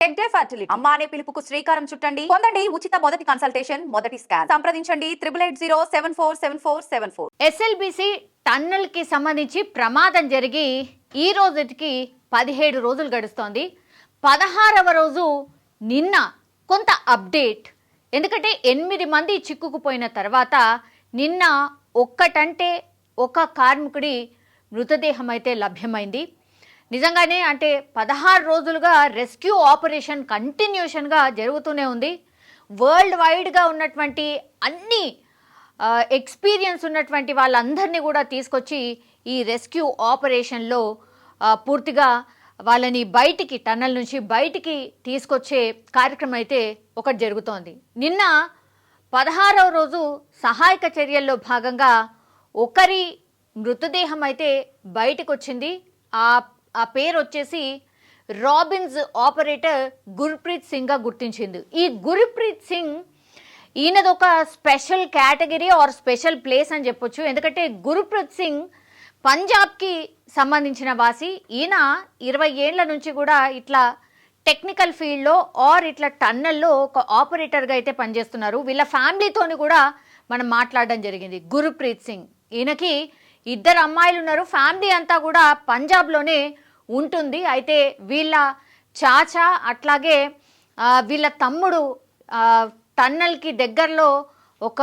Tech day fertility అమ్మ అనే పిలుపుకు శ్రీకారం చుట్టండి. పొందండి ఉచిత మొదటి కన్సల్టేషన్, మొదటి స్కాన్. సంప్రదించండి 8880747474. ఎస్ఎల్బిసి టన్నల్ కి సంబంధించి ప్రమాదం జరిగి ఈ రోజుకి 17 రోజులు గడుస్తోంది. 16వ రోజు నిన్న కొంత అప్డేట్. ఎందుకంటే 8 మంది చిక్కుకుపోయిన తర్వాత నిన్న ఒక్కటంటే ఒక కార్మికుడి మృతదేహం అయితే లభ్యమైంది. నిజంగానే అంటే 16 రోజులుగా రెస్క్యూ ఆపరేషన్ కంటిన్యూషన్గా జరుగుతూనే ఉంది. వరల్డ్ వైడ్గా ఉన్నటువంటి అన్ని ఎక్స్పీరియన్స్ ఉన్నటువంటి వాళ్ళందరినీ కూడా తీసుకొచ్చి ఈ రెస్క్యూ ఆపరేషన్లో పూర్తిగా వాళ్ళని బయటికి టన్నల్ నుంచి బయటికి తీసుకొచ్చే కార్యక్రమం అయితే ఒకటి జరుగుతోంది. నిన్న 16వ రోజు సహాయక చర్యల్లో భాగంగా ఒకరి మృతదేహం అయితే బయటకు వచ్చింది. ఆ పేరు వచ్చేసి రాబిన్స్ ఆపరేటర్ గుర్ప్రీత్ సింగ్గా గుర్తించింది. ఈ గుర్ప్రీత్ సింగ్ ఈయనదొక special category or special place అని చెప్పొచ్చు. ఎందుకంటే గుర్ప్రీత్ సింగ్ పంజాబ్కి సంబంధించిన వాసి. ఈయన 20 ఏళ్ల నుంచి కూడా ఇట్లా టెక్నికల్ ఫీల్డ్లో ఆర్ ఇట్లా టన్నల్లో ఒక ఆపరేటర్గా అయితే పనిచేస్తున్నారు. వీళ్ళ ఫ్యామిలీతోని కూడా మనం మాట్లాడడం జరిగింది. గుర్ప్రీత్ సింగ్ ఈయనకి 2 అమ్మాయిలు ఉన్నారు. ఫ్యామిలీ అంతా కూడా పంజాబ్లోనే ఉంటుంది. అయితే వీళ్ళ చాచా అట్లాగే వీళ్ళ తమ్ముడు టన్నల్కి దగ్గరలో ఒక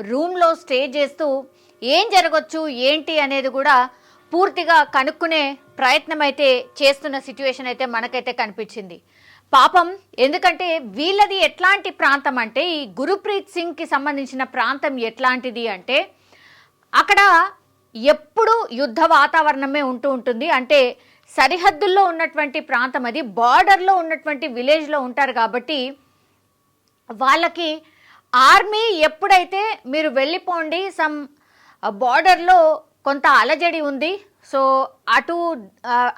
రూమ్లో స్టే చేస్తూ ఏం జరగచ్చు ఏంటి అనేది కూడా పూర్తిగా కనుక్కునే ప్రయత్నం అయితే చేస్తున్న సిచ్యువేషన్ అయితే మనకైతే కనిపించింది. పాపం, ఎందుకంటే వీళ్ళది ఎట్లాంటి ప్రాంతం అంటే ఈ గుర్ప్రీత్ సింగ్కి సంబంధించిన ప్రాంతం ఎట్లాంటిది అంటే అక్కడ ఎప్పుడు యుద్ధ వాతావరణమే ఉంటూ ఉంటుంది. అంటే సరిహద్దుల్లో ఉన్నటువంటి ప్రాంతం, అది బార్డర్లో ఉన్నటువంటి విలేజ్లో ఉంటారు కాబట్టి వాళ్ళకి ఆర్మీ ఎప్పుడైతే మీరు వెళ్ళిపోండి సమ్ బార్డర్లో కొంత అలజడి ఉంది, సో అటు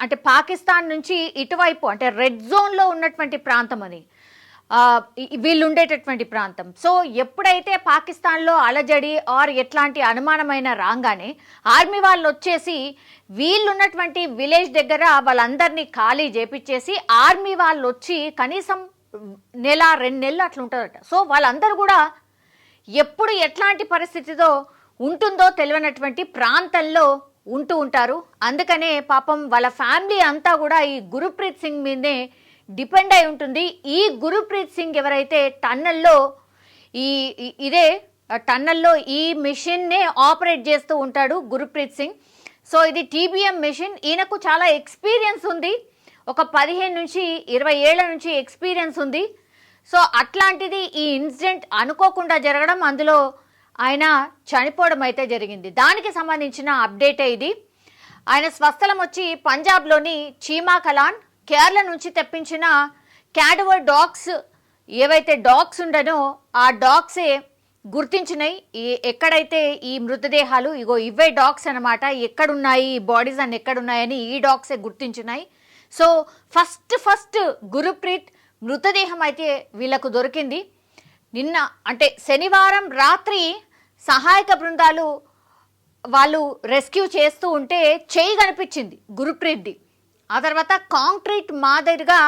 అంటే పాకిస్తాన్ నుంచి ఇటువైపు అంటే రెడ్ జోన్లో ఉన్నటువంటి ప్రాంతం అది వీళ్ళు ఉండేటటువంటి ప్రాంతం. సో ఎప్పుడైతే పాకిస్తాన్లో అలజడి ఆర్ ఎట్లాంటి అనుమానమైన రాగానే ఆర్మీ వాళ్ళు వచ్చేసి వీళ్ళు ఉన్నటువంటి విలేజ్ దగ్గర వాళ్ళందరినీ ఖాళీ చేపించేసి ఆర్మీ వాళ్ళు వచ్చి కనీసం 1-2 నెలలు అట్లా ఉంటారట. సో వాళ్ళందరూ కూడా ఎప్పుడు ఎట్లాంటి పరిస్థితితో ఉంటుందో తెలియనటువంటి ప్రాంతంలో ఉంటూ ఉంటారు. అందుకనే పాపం వాళ్ళ ఫ్యామిలీ అంతా కూడా ఈ గుర్ప్రీత్ సింగ్ మీదే డిపెండ్ అయి ఉంటుంది. ఈ గుర్ప్రీత్ సింగ్ ఎవరైతే టన్నల్లో ఇదే టన్నల్లో ఈ మిషన్నే ఆపరేట్ చేస్తూ ఉంటాడు గుర్ప్రీత్ సింగ్. సో ఇది TBM మిషన్. ఈయనకు చాలా ఎక్స్పీరియన్స్ ఉంది. ఒక 15 నుంచి 20 ఏళ్ల నుంచి ఎక్స్పీరియన్స్ ఉంది. సో అట్లాంటిది ఈ ఇన్సిడెంట్ అనుకోకుండా జరగడం, అందులో ఆయన చనిపోవడం అయితే జరిగింది. దానికి సంబంధించిన అప్డేటే ఇది. ఆయన స్వస్థలం వచ్చి పంజాబ్లోని చీమా కలాన్. కేరళ నుంచి తెప్పించిన క్యాడవర్ డాగ్స్, ఏవైతే డాగ్స్ ఉండనో ఆ డాగ్సే గుర్తించినాయి ఎక్కడైతే ఈ మృతదేహాలు, ఇగో ఇవే డాగ్స్ అనమాట, ఎక్కడున్నాయి ఈ బాడీస్ అని ఎక్కడున్నాయని ఈ డాగ్సే గుర్తించినాయి. సో ఫస్ట్ గుర్ప్రీత్ మృతదేహం అయితే వీళ్ళకు దొరికింది. నిన్న అంటే శనివారం రాత్రి సహాయక బృందాలు వాళ్ళు రెస్క్యూ చేస్తూ ఉంటే చేయి కనిపించింది గుర్ప్రీత్ది. ఆ తర్వాత కాంక్రీట్ మాదిరిగా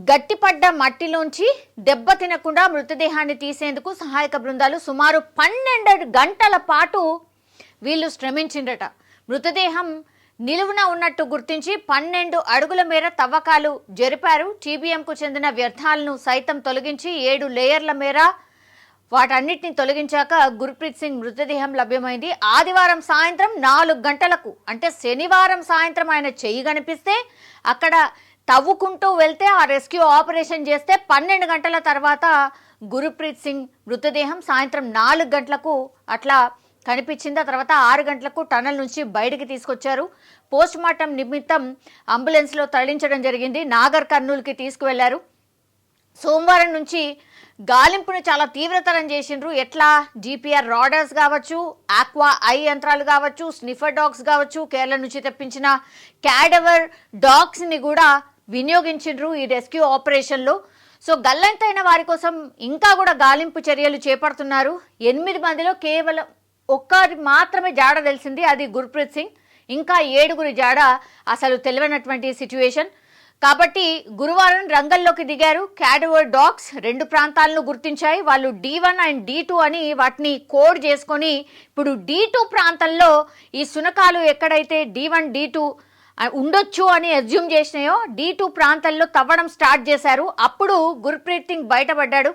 గట్టిపడ్డ మట్టిలోంచి దెబ్బ తినకుండా మృతదేహాన్ని తీసేందుకు సహాయక బృందాలు సుమారు 12 గంటల పాటు వీళ్ళు శ్రమించిండట. మృతదేహం నిలువున ఉన్నట్టు గుర్తించి 12 అడుగుల మేర తవ్వకాలు జరిపారు. TBMకు చెందిన వ్యర్థాలను సైతం తొలగించి 7 లేయర్ల మేర వాటన్నిటిని తొలగించాక గుర్ప్రీత్ సింగ్ మృతదేహం లభ్యమైంది. ఆదివారం సాయంత్రం 4 గంటలకు, అంటే శనివారం సాయంత్రం ఆయన చెయ్యి కనిపిస్తే అక్కడ తవ్వుకుంటూ వెళ్తే ఆ రెస్క్యూ ఆపరేషన్ చేస్తే 12 గంటల తర్వాత గుర్ప్రీత్ సింగ్ మృతదేహం సాయంత్రం 4 గంటలకు అట్లా కనిపించింది. ఆ తర్వాత 6 గంటలకు టన్నల్ నుంచి బయటికి తీసుకొచ్చారు. పోస్ట్ మార్టం నిమిత్తం అంబులెన్స్లో తరలించడం జరిగింది. నాగర్ కర్నూలుకి తీసుకువెళ్లారు. సోమవారం నుంచి గాలింపును చాలా తీవ్రతరం చేసిండ్రు. ఎట్లా GPR రాడర్స్ కావచ్చు, ఆక్వా ఐ యంత్రాలు కావచ్చు, స్నిఫర్ డాగ్స్ కావచ్చు, కేరళ నుంచి తెప్పించిన క్యాడవర్ డాగ్స్ని కూడా వినియోగించిండ్రు ఈ రెస్క్యూ ఆపరేషన్లో. సో గల్లంతైన వారి కోసం ఇంకా కూడా గాలింపు చర్యలు చేపడుతున్నారు. 8 మందిలో కేవలం ఒక్కరి మాత్రమే జాడ తెలిసింది, అది గుర్ప్రీత్ సింగ్. ఇంకా 7గురి జాడ అసలు తెలియనటువంటి సిచ్యువేషన్. కాబట్టి గురువారం రంగంలోకి దిగారు క్యాడవర్ డాగ్స్. 2 ప్రాంతాలను గుర్తించాయి. వాళ్ళు D1 అండ్ D2 అని వాటిని కోడ్ చేసుకొని ఇప్పుడు D2 ప్రాంతంలో ఈ శునకాలు ఎక్కడైతే D1 D2 ఉండొచ్చు అని అజ్యూమ్ చేసినాయో D2 ప్రాంతంలో తవ్వడం స్టార్ట్ చేశారు. అప్పుడు గుర్ప్రీత్ సింగ్ బయటపడ్డాడు.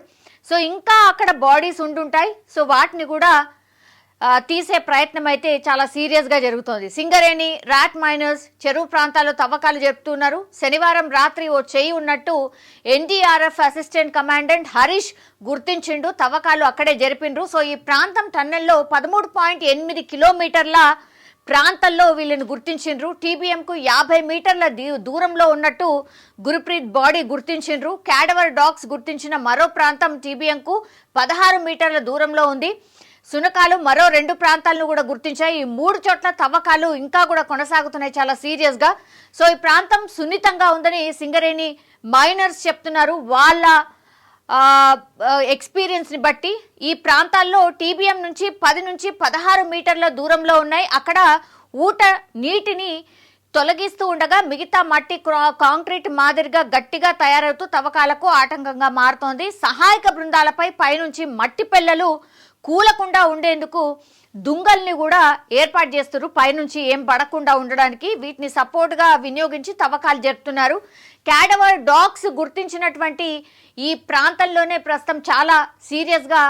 సో ఇంకా అక్కడ బాడీస్ ఉండుంటాయి. సో వాటిని కూడా తీసే ప్రయత్నం అయితే చాలా సీరియస్గా జరుగుతోంది. సింగరేణి, రాట్ మైనర్స్, చెరువు ప్రాంతాల్లో తవ్వకాలు జరుపుతున్నారు. శనివారం రాత్రి ఓ చేయి ఉన్నట్టు NDRF అసిస్టెంట్ కమాండెంట్ హరీష్ గుర్తించిండు. తవ్వకాలు అక్కడే జరిపిండ్రు. సో ఈ ప్రాంతం టన్నెల్లో 13.8 కిలోమీటర్ల ప్రాంతంలో వీళ్ళని గుర్తించిండ్రు. TBMకు 50 మీటర్ల దూరంలో ఉన్నట్టు గుర్ప్రీత్ బాడీ గుర్తించిండ్రు. క్యాడవర్ డాగ్స్ గుర్తించిన మరో ప్రాంతం TBMకు 16 మీటర్ల దూరంలో ఉంది. శునకాలు మరో 2 ప్రాంతాలను కూడా గుర్తించాయి. ఈ 3 చోట్ల తవ్వకాలు ఇంకా కూడా కొనసాగుతున్నాయి చాలా సీరియస్గా. సో ఈ ప్రాంతం సున్నితంగా ఉందని సింగరేణి మైనర్స్ చెప్తున్నారు. వాళ్ళ ఎక్స్పీరియన్స్ని బట్టి ఈ ప్రాంతాల్లో TBM నుంచి 10 నుంచి 16 మీటర్ల దూరంలో ఉన్నాయి. అక్కడ ఊట నీటిని తొలగిస్తూ ఉండగా మిగతా మట్టి కాంక్రీట్ మాదిరిగా గట్టిగా తయారవుతూ తవ్వకాలకు ఆటంకంగా మారుతోంది. సహాయక బృందాలపై పైనుంచి మట్టి పెళ్లలు కూలకుండా ఉండేందుకు దుంగల్ని కూడా ఏర్పాటు చేస్తున్నారు. పైనుంచి ఏం పడకుండా ఉండడానికి వీటిని సపోర్ట్గా వినియోగించి తవ్వకాలు జరుపుతున్నారు. క్యాడవర్ డాగ్స్ గుర్తించినటువంటి ఈ ప్రాంతంలోనే ప్రస్తుతం చాలా సీరియస్గా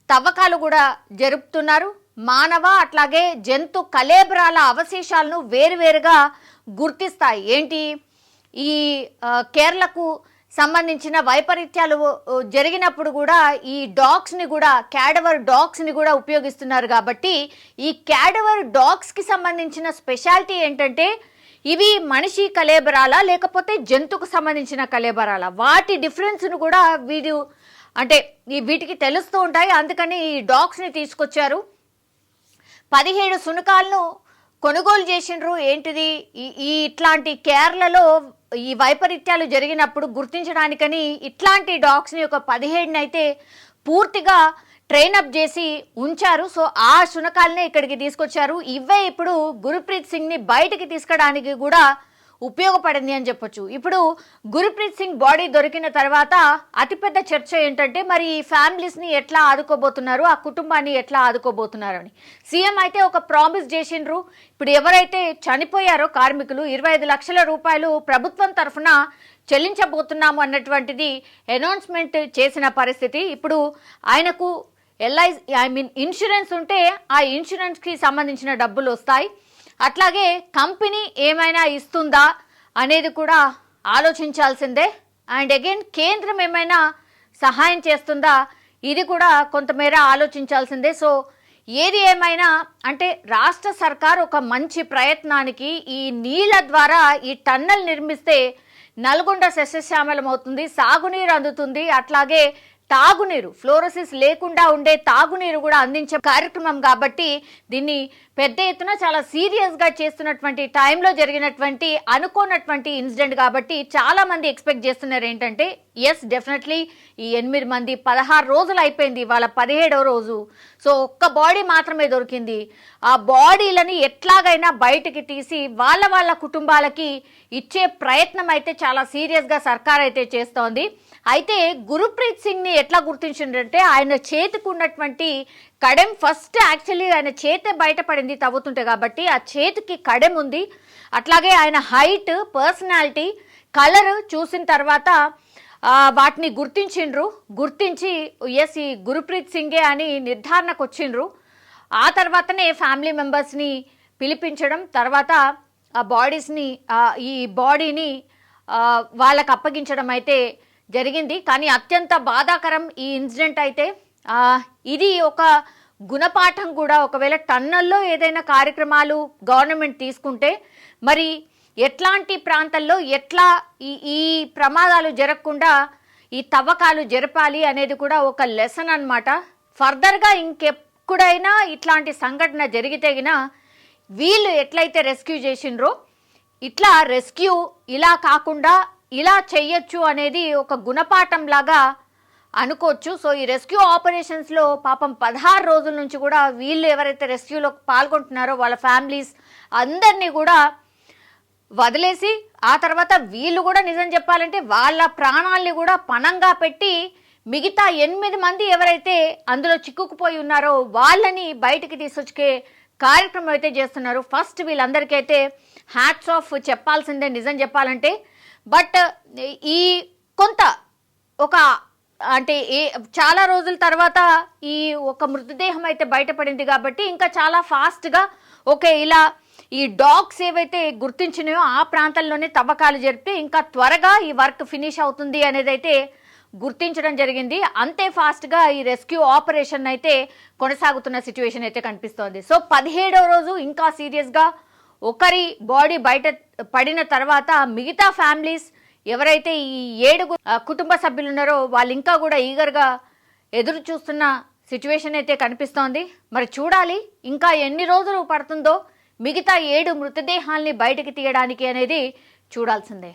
తవ్వకాలు కూడా జరుపుతున్నారు. మానవ అట్లాగే జంతు కళేబరాల అవశేషాలను వేరువేరుగా గుర్తిస్తాయి. ఏంటి ఈ కేరళకు సంబంధించిన వైపరీత్యాలు జరిగినప్పుడు కూడా ఈ డాగ్స్ని కూడా క్యాడవర్ డాగ్స్ని కూడా ఉపయోగిస్తున్నారు. కాబట్టి ఈ క్యాడవర్ డాగ్స్కి సంబంధించిన స్పెషాలిటీ ఏంటంటే ఇవి మనిషి కళేబరాలా లేకపోతే జంతువుకు సంబంధించిన కళేబరాలా, వాటి డిఫరెన్స్ను కూడా వీటికి తెలుస్తూ ఉంటాయి. అందుకని ఈ డాగ్స్ని తీసుకొచ్చారు. 17 శునకాలను కొనుగోలు చేసిండ్రు. ఏంటిది ఈ ఇట్లాంటి కేరళలో ఈ వైపరీత్యాలు జరిగినప్పుడు గుర్తించడానికని ఇట్లాంటి డాగ్స్ని ఒక 17 అయితే పూర్తిగా ట్రైనప్ చేసి ఉంచారు. సో ఆ శునకాలనే ఇక్కడికి తీసుకొచ్చారు. ఇవే ఇప్పుడు గుర్ప్రీత్ సింగ్ని బయటికి తీసుకురావడానికి కూడా ఉపయోగపడింది అని చెప్పొచ్చు. ఇప్పుడు గుర్ప్రీత్ సింగ్ బాడీ దొరికిన తర్వాత అతిపెద్ద చర్చ ఏంటంటే మరి ఈ ఫ్యామిలీస్ని ఎట్లా ఆదుకోబోతున్నారు, ఆ కుటుంబాన్ని ఎట్లా ఆదుకోబోతున్నారు అని. సీఎం అయితే ఒక ప్రామిస్ చేసిండ్రు. ఇప్పుడు ఎవరైతే చనిపోయారో కార్మికులు 25 లక్షల రూపాయలు ప్రభుత్వం తరఫున చెల్లించబోతున్నాము అన్నటువంటిది అనౌన్స్మెంట్ చేసిన పరిస్థితి. ఇప్పుడు ఆయనకు ఇన్సూరెన్స్ ఉంటే ఆ ఇన్సూరెన్స్కి సంబంధించిన డబ్బులు వస్తాయి. అట్లాగే కంపెనీ ఏమైనా ఇస్తుందా అనేది కూడా ఆలోచించాల్సిందే. అండ్ అగైన్ కేంద్రం ఏమైనా సహాయం చేస్తుందా ఇది కూడా కొంతమేర ఆలోచించాల్సిందే. సో ఏది ఏమైనా అంటే రాష్ట్ర సర్కార్ ఒక మంచి ప్రయత్నానికి ఈ నీళ్ల ద్వారా ఈ టన్నెల్ నిర్మిస్తే నల్గొండ సస్యశ్యామలం అవుతుంది, సాగునీరు అందుతుంది, అట్లాగే తాగునీరు ఫ్లోరోసిస్ లేకుండా ఉండే తాగునీరు కూడా అందించే కార్యక్రమం. కాబట్టి దీన్ని పెద్ద ఎత్తున చాలా సీరియస్గా చేస్తున్నటువంటి టైంలో జరిగినటువంటి అనుకోనటువంటి ఇన్సిడెంట్. కాబట్టి చాలా మంది ఎక్స్పెక్ట్ చేస్తున్నారు ఏంటంటే ఎస్ డెఫినెట్లీ ఈ 8 మంది 16 రోజులు అయిపోయింది, వాళ్ళ 17వ రోజు. సో ఒక్క బాడీ మాత్రమే దొరికింది. ఆ బాడీలని ఎట్లాగైనా బయటికి తీసి వాళ్ళ కుటుంబాలకి ఇచ్చే ప్రయత్నం అయితే చాలా సీరియస్గా సర్కార్ అయితే చేస్తోంది. అయితే గుర్ప్రీత్ సింగ్ని ఎట్లా గుర్తించిందంటే ఆయన చేతికి ఉన్నటువంటి కడెం ఫస్ట్ యాక్చువల్లీ ఆయన చేతే బయటపడింది తవ్వుతుంటే, కాబట్టి ఆ చేతికి కడెం ఉంది. అట్లాగే ఆయన హైట్, పర్సనాలిటీ, కలర్ చూసిన తర్వాత వాటిని గుర్తించి ఎస్ ఈ గుర్ప్రీత్ సింగే అని నిర్ధారణకు వచ్చిండ్రు. ఆ తర్వాతనే ఫ్యామిలీ మెంబర్స్ని పిలిపించడం, తర్వాత ఆ ఈ బాడీని వాళ్ళకు అప్పగించడం అయితే జరిగింది. కానీ అత్యంత బాధాకరం ఈ ఇన్సిడెంట్ అయితే. ఇది ఒక గుణపాఠం కూడా. ఒకవేళ టన్నల్లో ఏదైనా కార్యక్రమాలు గవర్నమెంట్ తీసుకుంటే మరి ఎట్లాంటి ప్రాంతాల్లో ఎట్లా ఈ ప్రమాదాలు జరగకుండా ఈ తవ్వకాలు జరపాలి అనేది కూడా ఒక లెసన్ అన్నమాట. ఫర్దర్గా ఇంకెప్పుడైనా ఇట్లాంటి సంఘటన జరిగితేగినా వీళ్ళు ఎట్లయితే రెస్క్యూ చేసిండ్రో ఇట్లా రెస్క్యూ ఇలా కాకుండా ఇలా చెయ్యొచ్చు అనేది ఒక గుణపాఠం లాగా అనుకోవచ్చు. సో ఈ రెస్క్యూ ఆపరేషన్స్లో పాపం 16 రోజుల నుంచి కూడా వీళ్ళు ఎవరైతే రెస్క్యూలో పాల్గొంటున్నారో వాళ్ళ ఫ్యామిలీస్ అందరినీ కూడా వదిలేసి ఆ తర్వాత వీళ్ళు కూడా నిజం చెప్పాలంటే వాళ్ళ ప్రాణాల్ని కూడా పణంగా పెట్టి మిగతా 8 మంది ఎవరైతే అందులో చిక్కుకుపోయి ఉన్నారో వాళ్ళని బయటికి తీసుకొచ్చే కార్యక్రమం అయితే చేస్తున్నారు. ఫస్ట్ వీళ్ళందరికీ అయితే హ్యాట్స్ ఆఫ్ చెప్పాల్సిందే నిజం చెప్పాలంటే. బట్ ఈ కొంత ఒక అంటే చాలా రోజుల తర్వాత ఈ ఒక మృతదేహం అయితే బయటపడింది కాబట్టి ఇంకా చాలా ఫాస్ట్గా ఓకే ఇలా ఈ డాగ్స్ ఏవైతే గుర్తించినాయో ఆ ప్రాంతంలోనే తవ్వకాలు జరిపి ఇంకా త్వరగా ఈ వర్క్ ఫినిష్ అవుతుంది అనేది అయితే గుర్తించడం జరిగింది. అంతే ఫాస్ట్గా ఈ రెస్క్యూ ఆపరేషన్ అయితే కొనసాగుతున్న సిచ్యువేషన్ అయితే కనిపిస్తోంది. సో 17వ రోజు ఇంకా సీరియస్గా ఒకరి బాడీ బయట పడిన తర్వాత మిగతా ఫ్యామిలీస్ ఎవరైతే ఈ 7 కుటుంబ సభ్యులు ఉన్నారో వాళ్ళు ఇంకా కూడా ఈగర్గా ఎదురు చూస్తున్న సిచ్యువేషన్ అయితే కనిపిస్తోంది. మరి చూడాలి ఇంకా ఎన్ని రోజులు పడుతుందో మిగతా 7 మృతదేహాల్ని బయటకు తీయడానికి అనేది చూడాల్సిందే.